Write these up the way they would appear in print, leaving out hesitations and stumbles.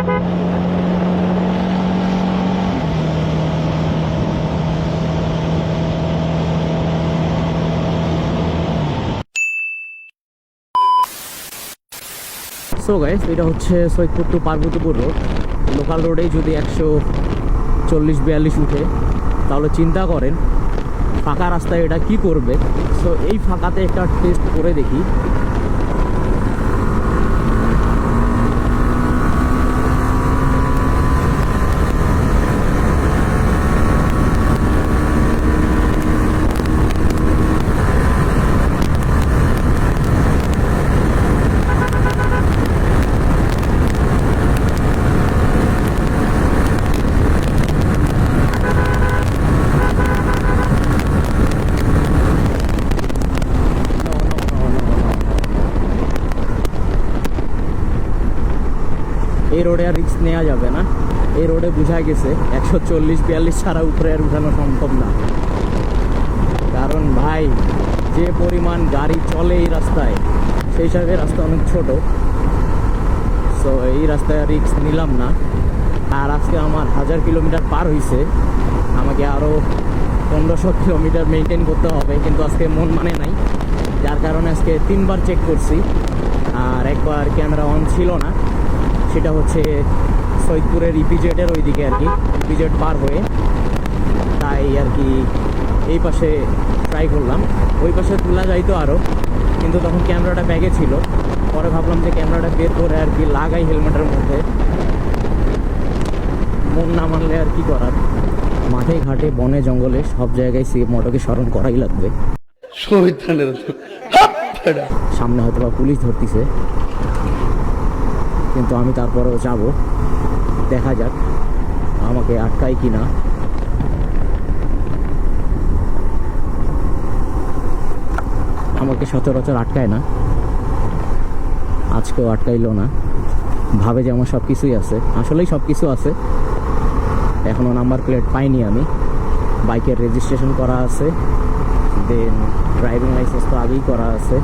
So guys, এটা হচ্ছে Saidpur to Parbatipur road. Local রোডে যদি 140-42 উঠে তাহলে চিন্তা করেন ফাঁকা রাস্তায় এটা কি করবে। সো এই ফাঁকাতে একটা টেস্ট করে দেখি। এই রোডে আর রিস্ক নেওয়া যাবে না। এই রোডে বোঝা গেছে 140-42 ছাড়া উপরে আর উঠানো সম্ভব না। কারণ ভাই যে পরিমাণ গাড়ি চলে এই রাস্তায়, সেই হিসাবে রাস্তা অনেক ছোট। সো এই রাস্তায় রিস্ক নিলাম না। আর আজকে আমার 1000 কিলোমিটার পার হয়েছে, আমাকে আরও 1500 কিলোমিটার মেনটেন করতে হবে, কিন্তু আজকে মন মানে নাই, যার কারণে আজকে 3বার চেক করছি। আর একবার ক্যামেরা অন ছিল না, সেটা হচ্ছে সৈয়দপুরের ইপিজেডের ওইদিকে আর কি, ইপিজেড পার হয়ে। তাই আর কি এই পাশে ট্রাই করলাম। ওই পাশে তোলা যাইতো আরও, কিন্তু তখন ক্যামেরাটা ব্যাগে ছিল। পরে ভাবলাম যে ক্যামেরাটা বের করে আর কি লাগাই হেলমেটের মধ্যে, মন না মানলে আর কি করার। মাঠে ঘাটে বনে জঙ্গলে সব জায়গায় সে মোটরকে স্মরণ করাই লাগবে। সামনে হয়তো বা পুলিশ ধরতেছে, কিন্তু আমি তারপরেও যাব, দেখা যাক আমাকে আটকায় কি না। আমাকে সচরাচর আটকায় না, আজকেও আটকাইলো না। ভাবে যে আমার সব কিছুই আছে, আসলেই সব কিছু আছে। এখনও নাম্বার প্লেট পাইনি আমি। বাইকের রেজিস্ট্রেশন করা আছে, দেন ড্রাইভিং লাইসেন্স তো আগেই করা আছে।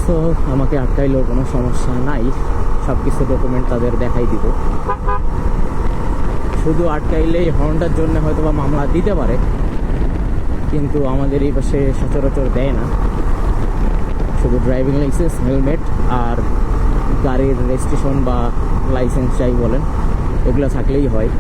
সো আমাকে আটকাইলেও কোনো সমস্যা নাই, সব কিছু ডকুমেন্ট তাদের দেখাই দিব। শুধু আটকাইলেই হর্নটার জন্য হয়তো বা মামলা দিতে পারে, কিন্তু আমাদের এই পাশে সচরাচর দেয় না। শুধু ড্রাইভিং লাইসেন্স, হেলমেট আর গাড়ির রেজিস্ট্রেশন বা লাইসেন্স যাই বলেন, এগুলো থাকলেই হয়।